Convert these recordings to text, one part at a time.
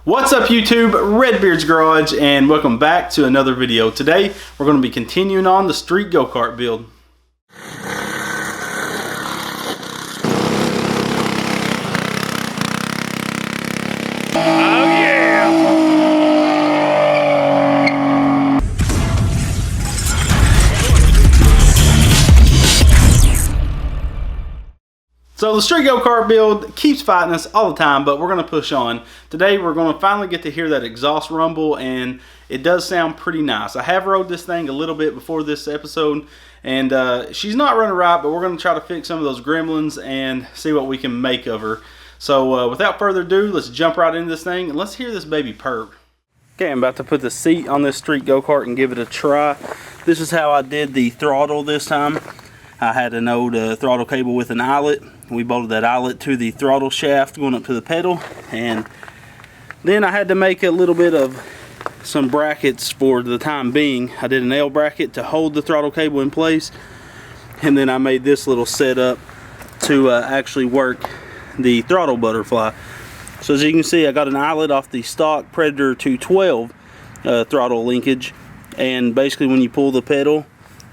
What's up YouTube, Redbeard's Garage, and welcome back to another video. Today we're going to be continuing on the street go-kart build. So the street go-kart build keeps fighting us all the time, but we're going to push on. Today we're going to finally get to hear that exhaust rumble, and it does sound pretty nice. I have rode this thing a little bit before this episode, and she's not running right, but we're going to try to fix some of those gremlins and see what we can make of her. So without further ado, let's jump right into this thing, and let's hear this baby purr. Okay, I'm about to put the seat on this street go-kart and give it a try. This is how I did the throttle this time. I had an old throttle cable with an eyelet. We bolted that eyelet to the throttle shaft going up to the pedal, and then I had to make a little bit of some brackets for the time being. I did an L bracket to hold the throttle cable in place, and then I made this little setup to actually work the throttle butterfly. So as you can see, I got an eyelet off the stock Predator 212 throttle linkage, and basically when you pull the pedal,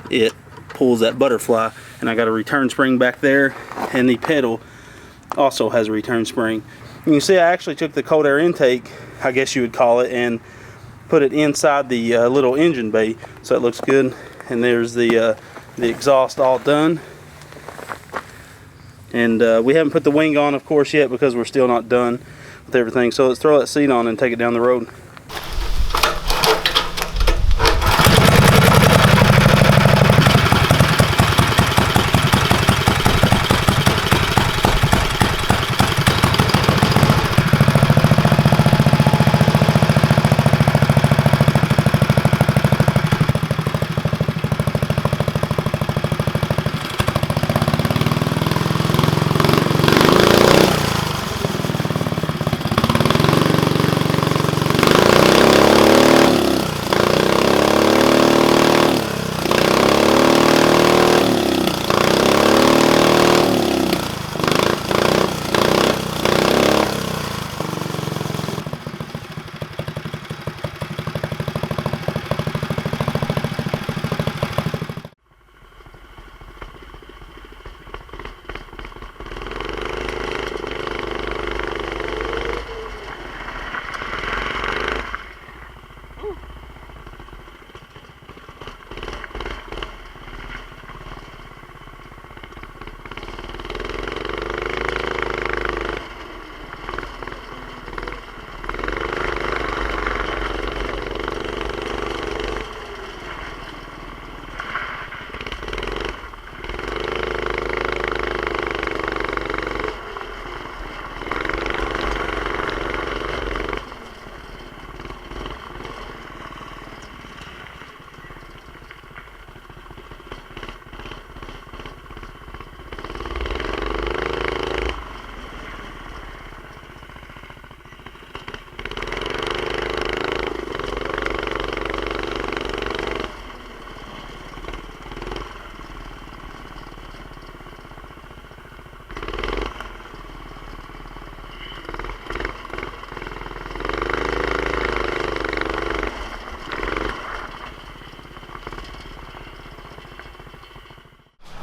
it pulls that butterfly, and I got a return spring back there, and the pedal also has a return spring. You can see I actually took the cold air intake, I guess you would call it, and put it inside the little engine bay, so it looks good. And there's the exhaust all done, and we haven't put the wing on, of course, yet because we're still not done with everything. So let's throw that seat on and take it down the road.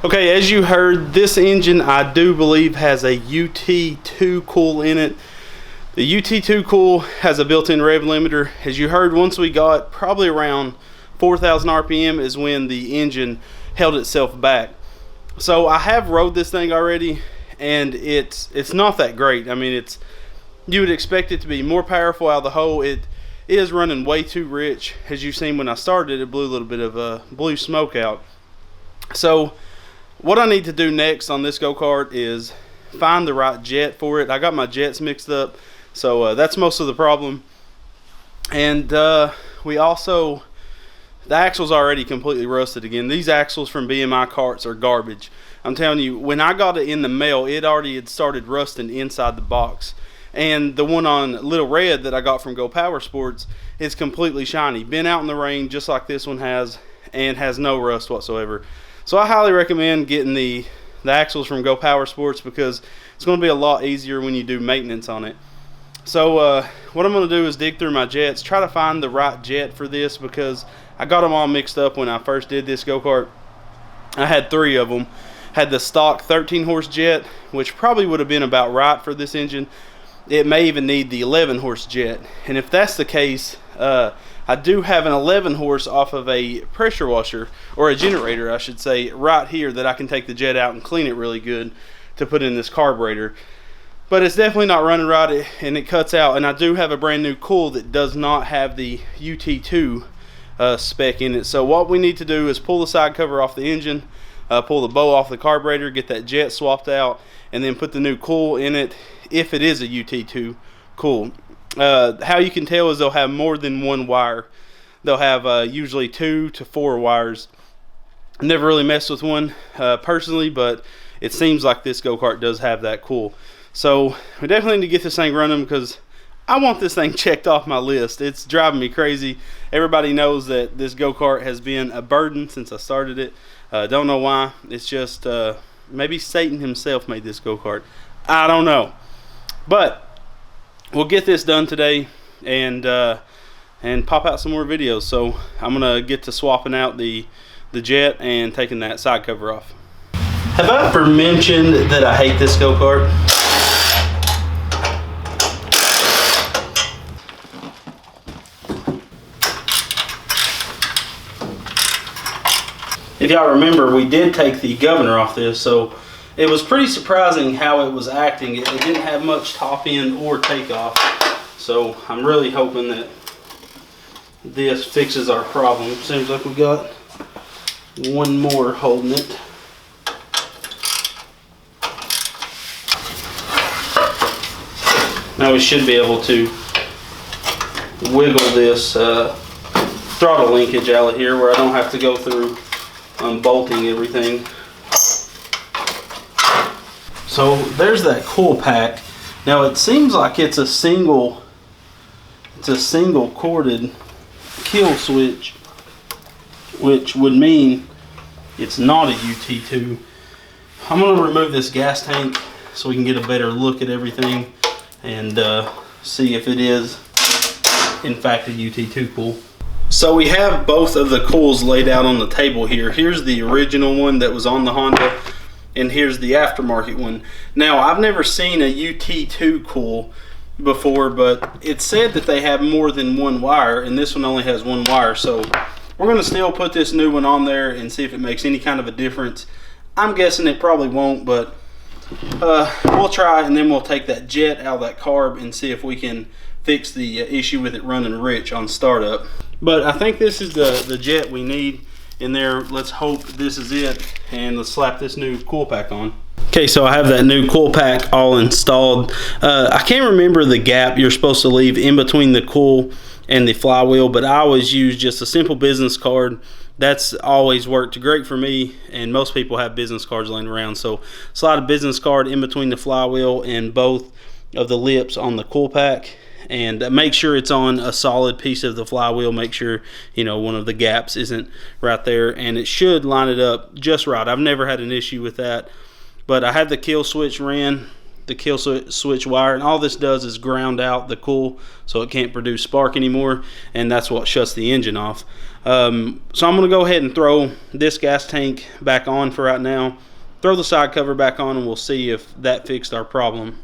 Okay, as you heard, this engine I do believe has a UT2 coil in it. The UT2 coil has a built-in rev limiter. As you heard, once we got probably around 4,000 RPM is when the engine held itself back. So I have rode this thing already, and it's not that great. I mean, you would expect it to be more powerful out of the hole. It is running way too rich. As you've seen when I started, it blew a little bit of blue smoke out. So what I need to do next on this go-kart is find the right jet for it. I got my jets mixed up, so that's most of the problem. And we also, the axle's already completely rusted again. These axles from BMI karts are garbage. I'm telling you, when I got it in the mail, it already had started rusting inside the box. And the one on Little Red that I got from Go Power Sports is completely shiny. Been out in the rain just like this one has, and has no rust whatsoever. So I highly recommend getting the axles from Go Power Sports because it's going to be a lot easier when you do maintenance on it. So what I'm going to do is dig through my jets, try to find the right jet for this, because I got them all mixed up when I first did this go-kart. I had 3 of them. Had the stock 13 horse jet, which probably would have been about right for this engine. It may even need the 11 horse jet, and if that's the case, I do have an 11 horse off of a pressure washer, or a generator I should say, right here, that I can take the jet out and clean it really good to put in this carburetor. But it's definitely not running right, and it cuts out. And I do have a brand new coil that does not have the UT2 spec in it. So what we need to do is pull the side cover off the engine, pull the bow off the carburetor, get that jet swapped out, and then put the new coil in it, if it is a UT2 coil. How you can tell is they'll have more than one wire. They'll have usually 2 to 4 wires. Never really messed with one personally, but it seems like this go-kart does have that coil. So we definitely need to get this thing running, because I want this thing checked off my list. It's driving me crazy. Everybody knows that this go-kart has been a burden since I started it. Don't know why. It's just maybe Satan himself made this go-kart. I don't know. But we'll get this done today and pop out some more videos. So I'm gonna get to swapping out the jet and taking that side cover off. Have I ever mentioned that I hate this go-kart? If y'all remember, we did take the governor off this, so it was pretty surprising how it was acting. It didn't have much top end or takeoff, so I'm really hoping that this fixes our problem. Seems like we got one more holding it. Now we should be able to wiggle this throttle linkage out of here, where I don't have to go through unbolting everything. So there's that coil pack. Now it seems like it's a single corded kill switch, which would mean it's not a UT2. I'm going to remove this gas tank so we can get a better look at everything and see if it is in fact a UT2 coil. So we have both of the coils laid out on the table here. Here's the original one that was on the Honda, and here's the aftermarket one. Now, I've never seen a UT2 coil before, but it said that they have more than one wire, and this one only has one wire. So we're going to still put this new one on there and see if it makes any kind of a difference. I'm guessing it probably won't, but we'll try, and then we'll take that jet out of that carb and see if we can fix the issue with it running rich on startup. But I think this is the jet we need in there. Let's hope this is it, and let's slap this new coil pack on. Okay, so I have that new coil pack all installed. I can't remember the gap you're supposed to leave in between the coil and the flywheel, but I always use just a simple business card. That's always worked great for me, and most people have business cards laying around. So slide a business card in between the flywheel and both of the lips on the coil pack, and make sure it's on a solid piece of the flywheel. Make sure, you know, one of the gaps isn't right there, and it should line it up just right. I've never had an issue with that. But I have the kill switch ran, the kill switch wire, and all this does is ground out the coil so it can't produce spark anymore, and that's what shuts the engine off. So I'm going to go ahead and throw this gas tank back on for right now, throw the side cover back on, and we'll see if that fixed our problem.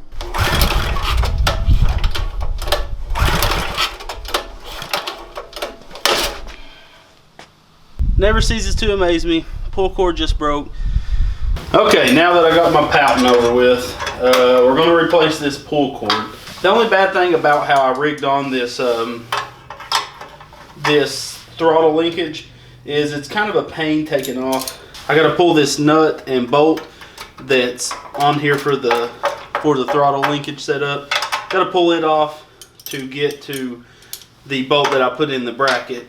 Never ceases to amaze me. Pull cord just broke. Okay, now that I got my pouting over with, we're going to replace this pull cord. The only bad thing about how I rigged on this this throttle linkage is it's kind of a pain taking off. I got to pull this nut and bolt that's on here for the throttle linkage setup. Got to pull it off to get to the bolt that I put in the bracket,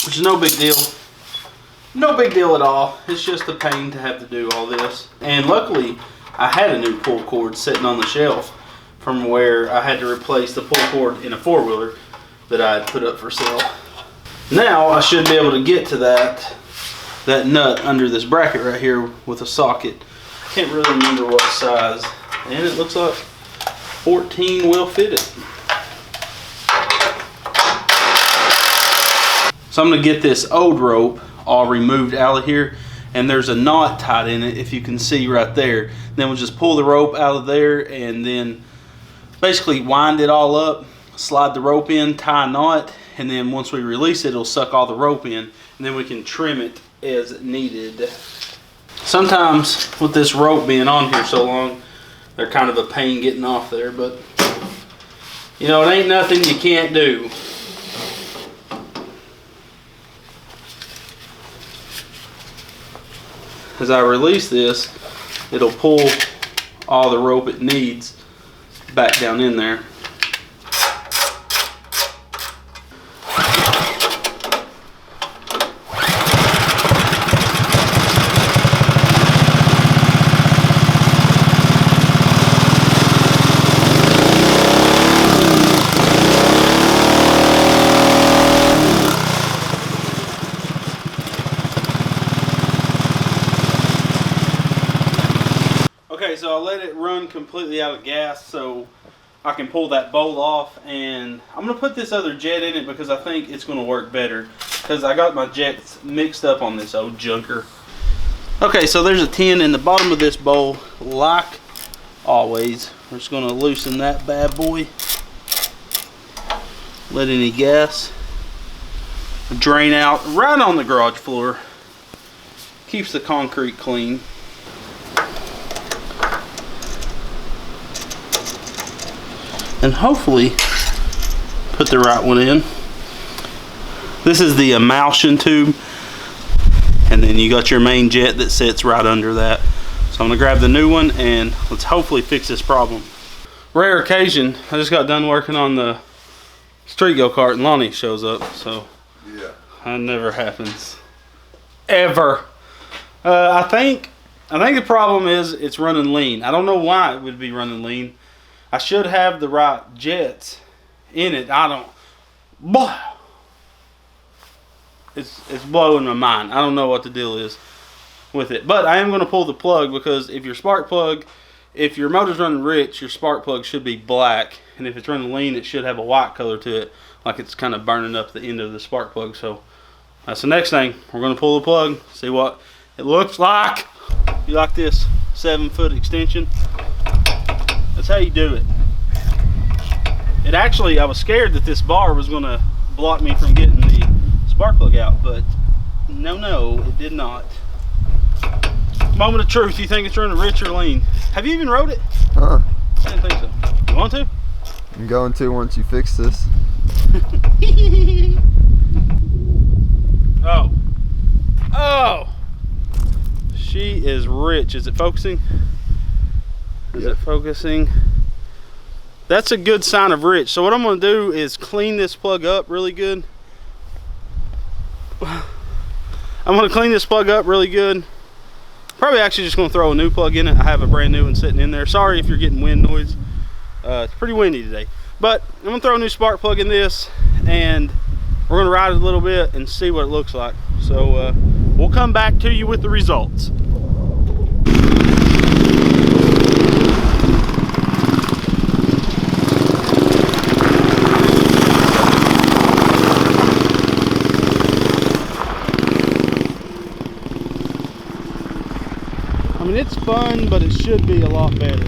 which is no big deal. No big deal at all. It's just a pain to have to do all this. And luckily, I had a new pull cord sitting on the shelf from where I had to replace the pull cord in a four-wheeler that I had put up for sale. Now I should be able to get to that nut under this bracket right here with a socket. Can't really remember what size. And it looks like 14 will fit it. So I'm going to get this old rope all removed out of here, and there's a knot tied in it, if you can see right there. Then we'll just pull the rope out of there and then basically wind it all up, slide the rope in, tie a knot, and then once we release it, it'll suck all the rope in, and then we can trim it as needed. Sometimes with this rope being on here so long, they're kind of a pain getting off there, but you know, it ain't nothing you can't do. As I release this, it'll pull all the rope it needs back down in there. Okay, so I let it run completely out of gas so I can pull that bolt off, and I'm going to put this other jet in it because I think it's going to work better, because I got my jets mixed up on this old junker. Okay, so there's a 10 in the bottom of this bowl, like always. We're just going to loosen that bad boy, let any gas drain out right on the garage floor. Keeps the concrete clean. And hopefully put the right one in. This is the emulsion tube, and then you got your main jet that sits right under that. So I'm gonna grab the new one and let's hopefully fix this problem. Rare occasion, I just got done working on the street go-kart and Lonnie shows up, so yeah, that never happens ever. I think the problem is it's running lean. I don't know why it would be running lean. I should have the right jets in it. I don't. It's blowing my mind. I don't know what the deal is with it. But I am going to pull the plug, because if your spark plug, if your motor's running rich, your spark plug should be black. And if it's running lean, it should have a white color to it, like it's kind of burning up the end of the spark plug. So that's the next thing. We're going to pull the plug, see what it looks like. You like this 7-foot extension? That's how you do it. It actually, I was scared that this bar was going to block me from getting the spark plug out, but no, it did not. Moment of truth, you think it's running rich or lean? Have you even rode it? I didn't think so. You want to? I'm going to once you fix this. Oh! She is rich. Is it focusing? Is it focusing? That's a good sign of rich. So what I'm going to do is clean this plug up really good. I'm going to clean this plug up really good. Probably actually just going to throw a new plug in it. I have a brand new one sitting in there. Sorry if you're getting wind noise. It's pretty windy today. But I'm going to throw a new spark plug in this, and we're going to ride it a little bit and see what it looks like. So we'll come back to you with the results. I mean, it's fun, but it should be a lot better.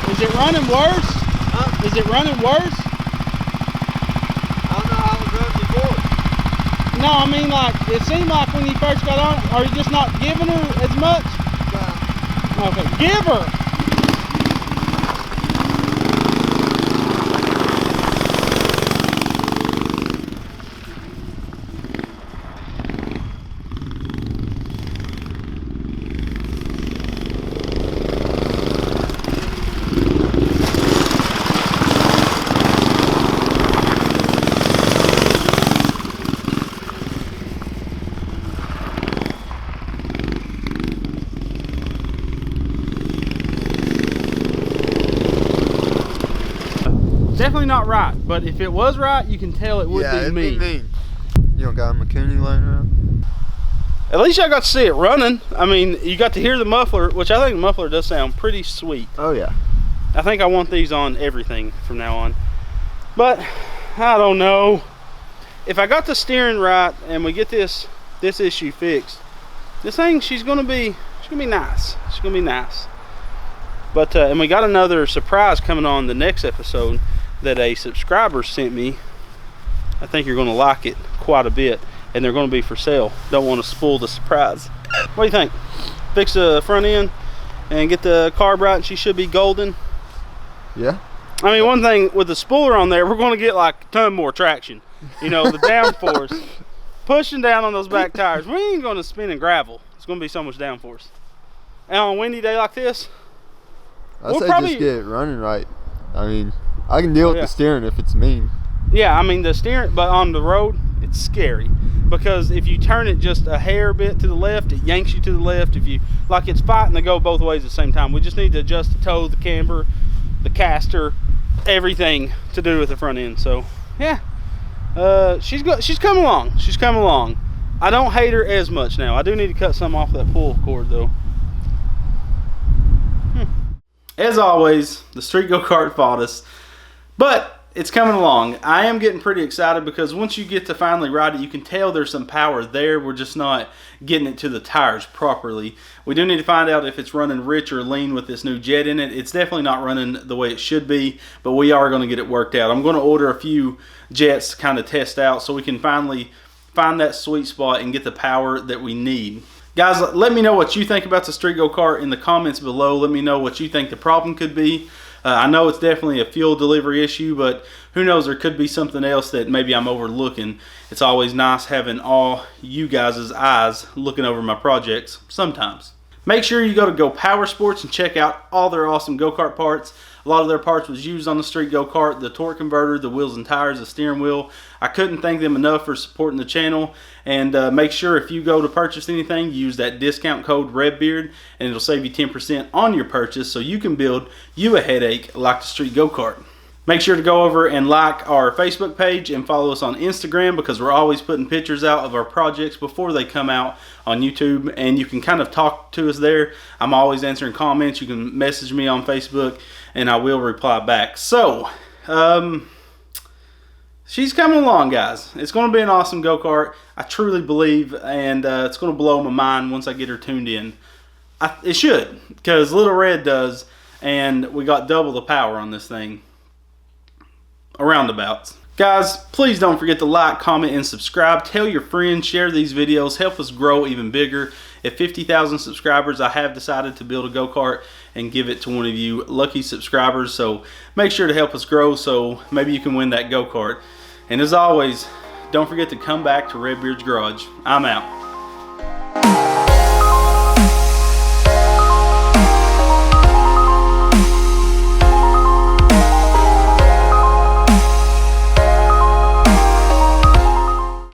Is it running worse? Huh? Is it running worse? I don't know how it was running before. No, I mean, like, it seemed like when you first got on, are you just not giving her as much? No. Okay, give her! definitely not right. But if it was right, you can tell it would it'd be mean. You don't got a McCooney laying around? At least I got to see it running. I mean, you got to hear the muffler, which I think the muffler does sound pretty sweet. Oh yeah. I think I want these on everything from now on. But I don't know. If I got the steering right and we get this issue fixed, this thing, she's gonna be nice. She's gonna be nice. But and we got another surprise coming on the next episode that a subscriber sent me. I think you're gonna like it quite a bit, and they're gonna be for sale. Don't want to spoil the surprise. What do you think? Fix the front end and get the carb right, and she should be golden. Yeah. I mean, one thing with the spooler on there, we're going to get like a ton more traction. You know, the downforce, pushing down on those back tires. We ain't going to spin in gravel. It's going to be so much downforce. And on a windy day like this, I say just get it running right. I mean, I can deal with the steering if it's mean. Yeah, I mean the steering, but on the road, it's scary. Because if you turn it just a hair bit to the left, it yanks you to the left. If you, like, it's fighting to go both ways at the same time. We just need to adjust the toe, the camber, the caster, everything to do with the front end. So yeah, she's coming along. She's coming along. I don't hate her as much now. I do need to cut some off that pull cord though. As always, the street go-kart fought us, but it's coming along. I am getting pretty excited because once you get to finally ride it, you can tell there's some power there. We're just not getting it to the tires properly. We do need to find out if it's running rich or lean with this new jet in it. It's definitely not running the way it should be, but we are going to get it worked out. I'm going to order a few jets to kind of test out so we can finally find that sweet spot and get the power that we need. Guys, let me know what you think about the street go-kart in the comments below. Let me know what you think the problem could be. I know it's definitely a fuel delivery issue, but who knows, there could be something else that maybe I'm overlooking. It's always nice having all you guys' eyes looking over my projects sometimes. Make sure you go to Go Power Sports and check out all their awesome go-kart parts. A lot of their parts was used on the street go-kart, the torque converter, the wheels and tires, the steering wheel. I couldn't thank them enough for supporting the channel. And make sure if you go to purchase anything, use that discount code REDBEARD, and it'll save you 10% on your purchase so you can build you a headache like the street go-kart. Make sure to go over and like our Facebook page and follow us on Instagram because we're always putting pictures out of our projects before they come out on YouTube, and you can kind of talk to us there. I'm always answering comments. You can message me on Facebook and I will reply back. So, she's coming along, guys. It's going to be an awesome go-kart. I truly believe, and it's going to blow my mind once I get her tuned in. It should, because Little Red does, and we got double the power on this thing. Roundabouts. Guys, please don't forget to like, comment, and subscribe. Tell your friends, share these videos, help us grow even bigger. At 50,000 subscribers, I have decided to build a go-kart and give it to one of you lucky subscribers. So make sure to help us grow so maybe you can win that go-kart. And as always, don't forget to come back to Redbeard's Garage. I'm out.